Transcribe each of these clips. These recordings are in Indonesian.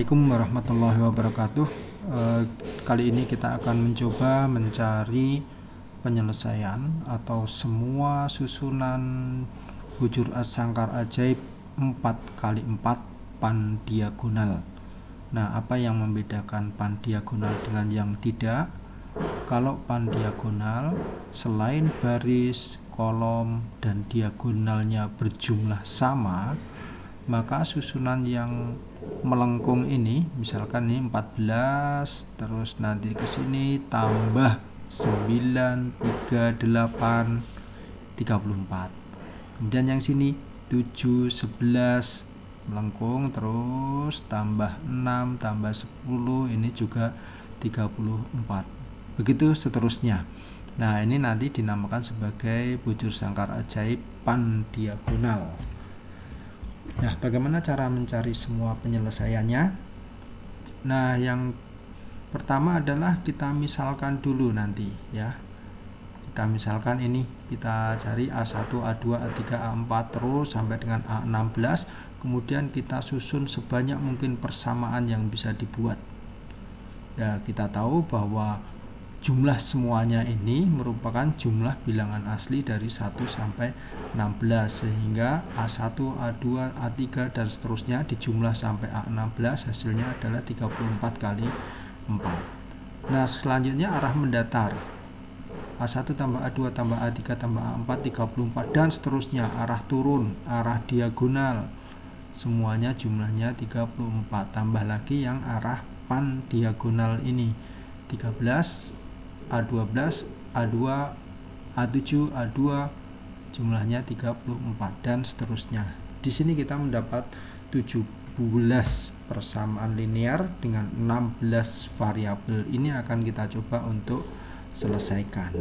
Assalamualaikum warahmatullahi wabarakatuh. Kali ini kita akan mencoba mencari penyelesaian atau semua susunan bujur sangkar ajaib 4x4 pan diagonal. Nah, apa yang membedakan pan diagonal dengan yang tidak? Kalau pan diagonal, selain baris, kolom, dan diagonalnya berjumlah sama, maka susunan yang melengkung ini, misalkan ini 14, terus nanti ke sini tambah 9, 38, 34. Kemudian yang sini 7, 11 melengkung, terus tambah 6, tambah 10, ini juga 34. Begitu seterusnya. Nah, ini nanti dinamakan sebagai bujur sangkar ajaib pan diagonal. Nah, bagaimana cara mencari semua penyelesaiannya? Nah, yang pertama adalah kita misalkan dulu nanti ya. Kita misalkan ini, kita cari A1, A2, A3, A4 terus sampai dengan A16. Kemudian kita susun sebanyak mungkin persamaan yang bisa dibuat. Ya, kita tahu bahwa jumlah semuanya ini merupakan jumlah bilangan asli dari 1 sampai 16, sehingga A1, A2, A3 dan seterusnya dijumlah sampai A16, hasilnya adalah 34 kali 4. Nah, selanjutnya arah mendatar, A1 tambah A2 tambah A3 tambah A4 34 dan seterusnya. Arah turun, arah diagonal, semuanya jumlahnya 34, tambah lagi yang arah pan diagonal ini 13, A12, A2, A7, A2 jumlahnya 34 dan seterusnya. Di sini kita mendapat 17 persamaan linear dengan 16 variabel. Ini akan kita coba untuk selesaikan.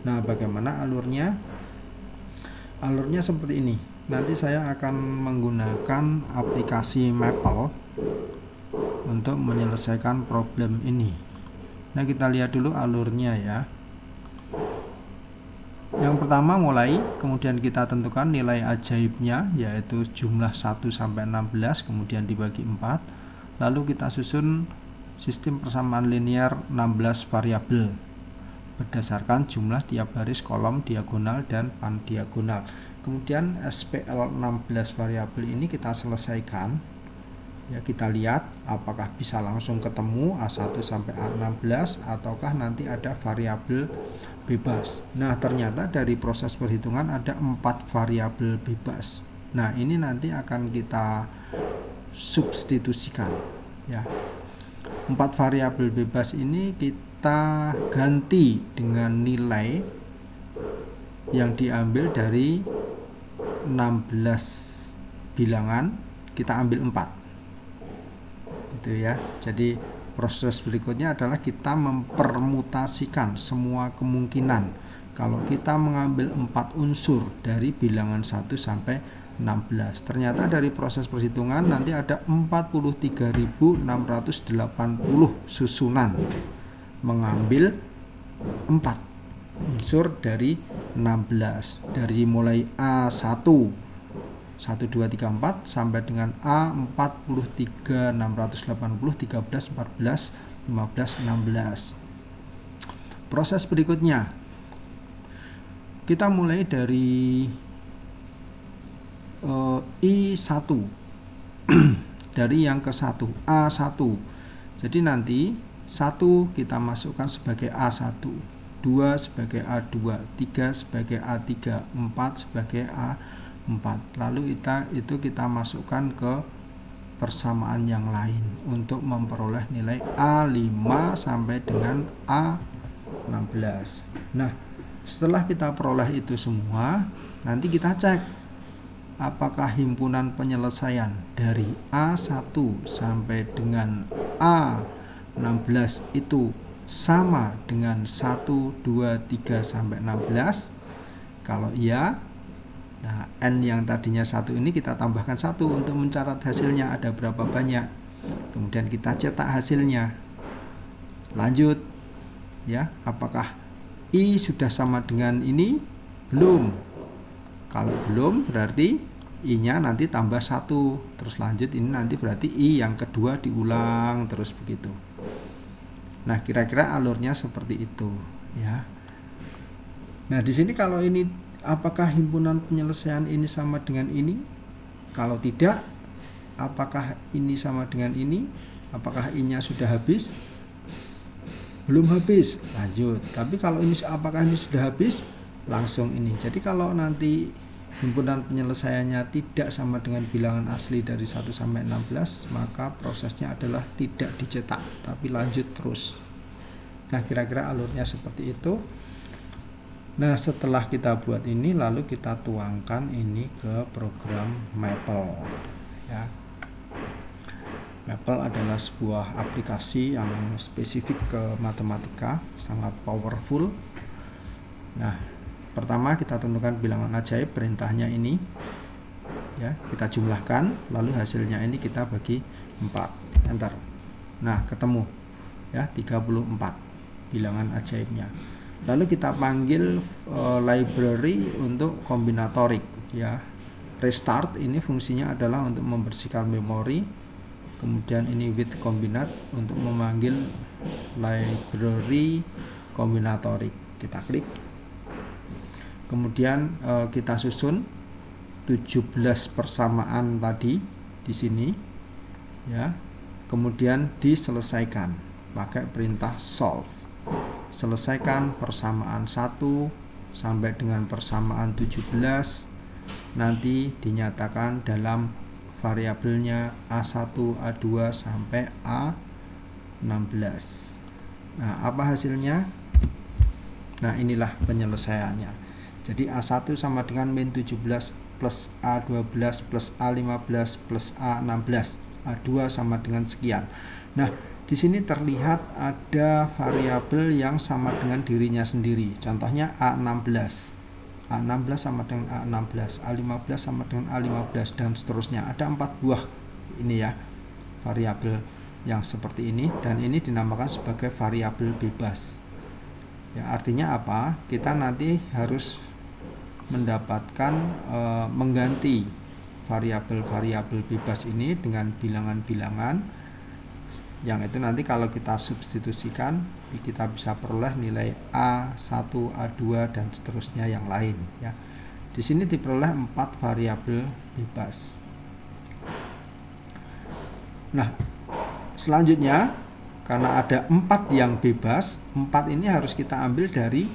Nah, bagaimana alurnya? Alurnya seperti ini. Nanti saya akan menggunakan aplikasi Maple untuk menyelesaikan problem ini. Nah, kita lihat dulu alurnya ya. Yang pertama mulai, kemudian kita tentukan nilai ajaibnya, yaitu jumlah 1 sampai 16, kemudian dibagi 4. Lalu kita susun sistem persamaan linear 16 variabel berdasarkan jumlah tiap baris, kolom, diagonal, dan pan diagonal. Kemudian SPL 16 variabel ini kita selesaikan. Ya, kita lihat apakah bisa langsung ketemu A1 sampai A16 ataukah nanti ada variabel bebas. Nah, ternyata dari proses perhitungan ada 4 variabel bebas. Nah, ini nanti akan kita substitusikan ya. 4 variabel bebas ini kita ganti dengan nilai yang diambil dari 16 bilangan, kita ambil 4. Ya. Jadi proses berikutnya adalah kita mempermutasikan semua kemungkinan. Kalau kita mengambil 4 unsur dari bilangan 1 sampai 16, ternyata dari proses perhitungan nanti ada 43.680 susunan mengambil 4 unsur dari 16, dari mulai A1 1, 2, 3, 4 sampai dengan A43, 680, 13, 14, 15, 16. Proses berikutnya, kita mulai dari I1 dari yang ke 1, A1. Jadi nanti 1 kita masukkan sebagai A1, 2 sebagai A2, 3 sebagai A3, 4 sebagai A4. Lalu kita masukkan ke persamaan yang lain untuk memperoleh nilai A5 sampai dengan A16. Nah, setelah kita peroleh itu semua, nanti kita cek apakah himpunan penyelesaian dari A1 sampai dengan A16 itu sama dengan 1, 2, 3 sampai 16. Kalau iya, nah, N yang tadinya 1 ini kita tambahkan 1 untuk mencatat hasilnya ada berapa banyak. Kemudian kita cetak hasilnya. Lanjut ya, apakah I sudah sama dengan ini? Belum. Kalau belum berarti I-nya nanti tambah 1, terus lanjut ini nanti berarti I yang kedua diulang terus begitu. Nah, kira-kira alurnya seperti itu ya. Nah, di sini kalau ini apakah himpunan penyelesaian ini sama dengan ini? Kalau tidak, apakah ini sama dengan ini? Apakah I-nya sudah habis? Belum habis, lanjut. Tapi kalau ini apakah ini sudah habis? Langsung ini. Jadi kalau nanti himpunan penyelesaiannya tidak sama dengan bilangan asli dari 1 sampai 16, maka prosesnya adalah tidak dicetak, tapi lanjut terus. Nah, kira-kira alurnya seperti itu. Nah, setelah kita buat ini, lalu kita tuangkan ini ke program Maple ya. Maple adalah sebuah aplikasi yang spesifik ke matematika, sangat powerful. Nah, pertama kita tentukan bilangan ajaib, perintahnya ini ya, kita jumlahkan, lalu hasilnya ini kita bagi 4, enter. Nah, ketemu ya 34 bilangan ajaibnya. Lalu kita panggil library untuk kombinatorik ya. Restart ini fungsinya adalah untuk membersihkan memori. Kemudian ini with combinate untuk memanggil library kombinatorik. Kita klik. Kemudian kita susun 17 persamaan tadi di sini ya. Kemudian diselesaikan pakai perintah solve. Selesaikan persamaan 1 sampai dengan persamaan 17, nanti dinyatakan dalam variabelnya A1, A2 sampai A16. Nah, apa hasilnya? Nah, inilah penyelesaiannya. Jadi A1 sama dengan min 17 plus A12 plus A15 plus A16. A2 sama dengan sekian. Nah, di sini terlihat ada variabel yang sama dengan dirinya sendiri. Contohnya A16. A16 sama dengan A16, A15 sama dengan A15 dan seterusnya. Ada 4 buah ini ya, variabel yang seperti ini, dan ini dinamakan sebagai variabel bebas. Ya, artinya apa? Kita nanti harus mendapatkan mengganti variabel-variabel bebas ini dengan bilangan-bilangan yang itu nanti kalau kita substitusikan kita bisa peroleh nilai A1, A2 dan seterusnya yang lain ya. Di sini diperoleh 4 variabel bebas. Nah, selanjutnya karena ada 4 yang bebas, 4 ini harus kita ambil dari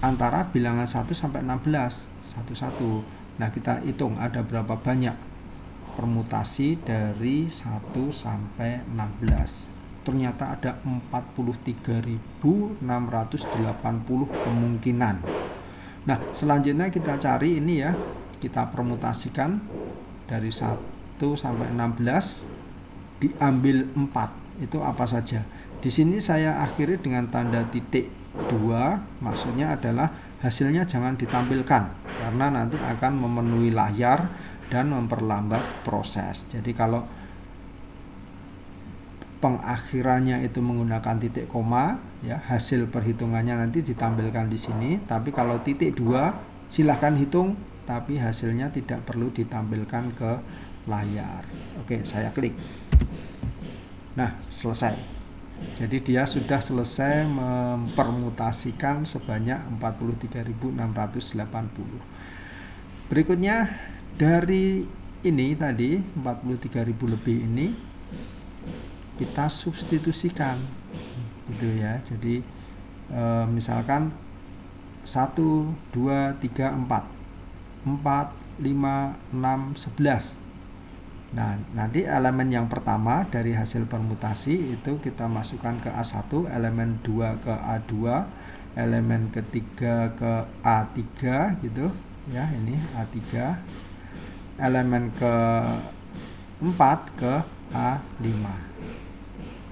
antara bilangan 1 sampai 16 satu-satu. Nah, kita hitung ada berapa banyak permutasi dari 1 sampai 16. Ternyata ada 43.680 kemungkinan. Nah, selanjutnya kita cari ini ya, kita permutasikan dari 1 sampai 16 diambil 4. Itu apa saja? Di sini saya akhiri dengan tanda titik 2, maksudnya adalah hasilnya jangan ditampilkan karena nanti akan memenuhi layar dan memperlambat proses. Jadi kalau pengakhirannya itu menggunakan titik koma ya, hasil perhitungannya nanti ditampilkan di sini, tapi kalau titik 2 silahkan hitung tapi hasilnya tidak perlu ditampilkan ke layar. Oke, saya klik. Nah, selesai. Jadi dia sudah selesai mempermutasikan sebanyak 43.680. Berikutnya dari ini tadi 43.000 lebih ini kita substitusikan gitu ya. Jadi misalkan 1, 2, 3, 4 4, 5, 6, 11. Nah, nanti elemen yang pertama dari hasil permutasi itu kita masukkan ke A1, elemen 2 ke A2, elemen ketiga ke A3 gitu ya, ini A3. Elemen ke-4 ke A5.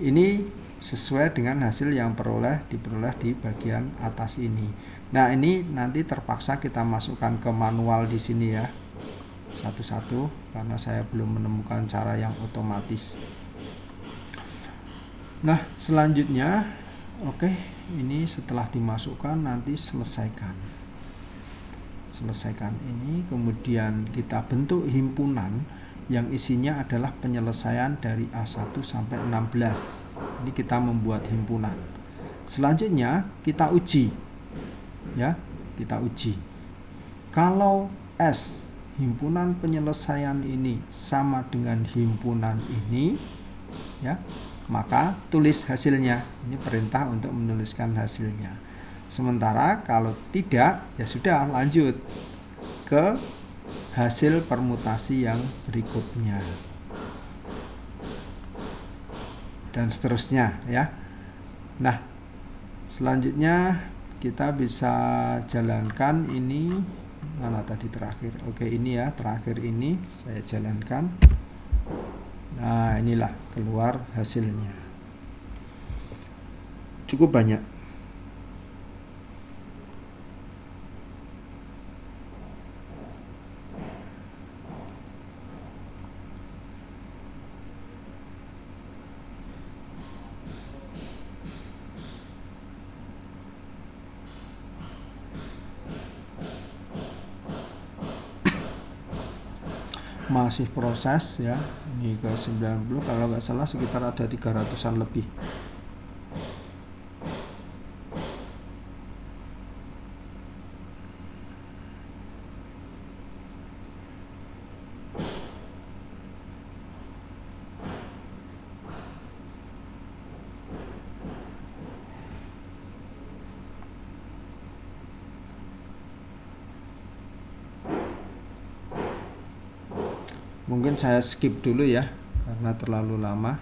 Ini sesuai dengan hasil yang diperoleh di bagian atas ini. Nah, ini nanti terpaksa kita masukkan ke manual di sini ya, satu-satu karena saya belum menemukan cara yang otomatis. Nah, selanjutnya ini setelah dimasukkan nanti selesaikan. selesaikan ini, kemudian kita bentuk himpunan yang isinya adalah penyelesaian dari A1 sampai 16. Ini kita membuat himpunan. Selanjutnya kita uji. Ya, kita uji. Kalau S himpunan penyelesaian ini sama dengan himpunan ini, ya, maka tulis hasilnya. Ini perintah untuk menuliskan hasilnya. Sementara kalau tidak, ya sudah lanjut ke hasil permutasi yang berikutnya. Dan seterusnya, ya. Nah, selanjutnya kita bisa jalankan ini. Mana tadi terakhir? Oke, ini ya, terakhir ini saya jalankan. Nah, inilah keluar hasilnya. Cukup banyak. Masih proses ya, ini ke 90, kalau nggak salah sekitar ada 300-an lebih. Mungkin saya skip dulu ya karena terlalu lama.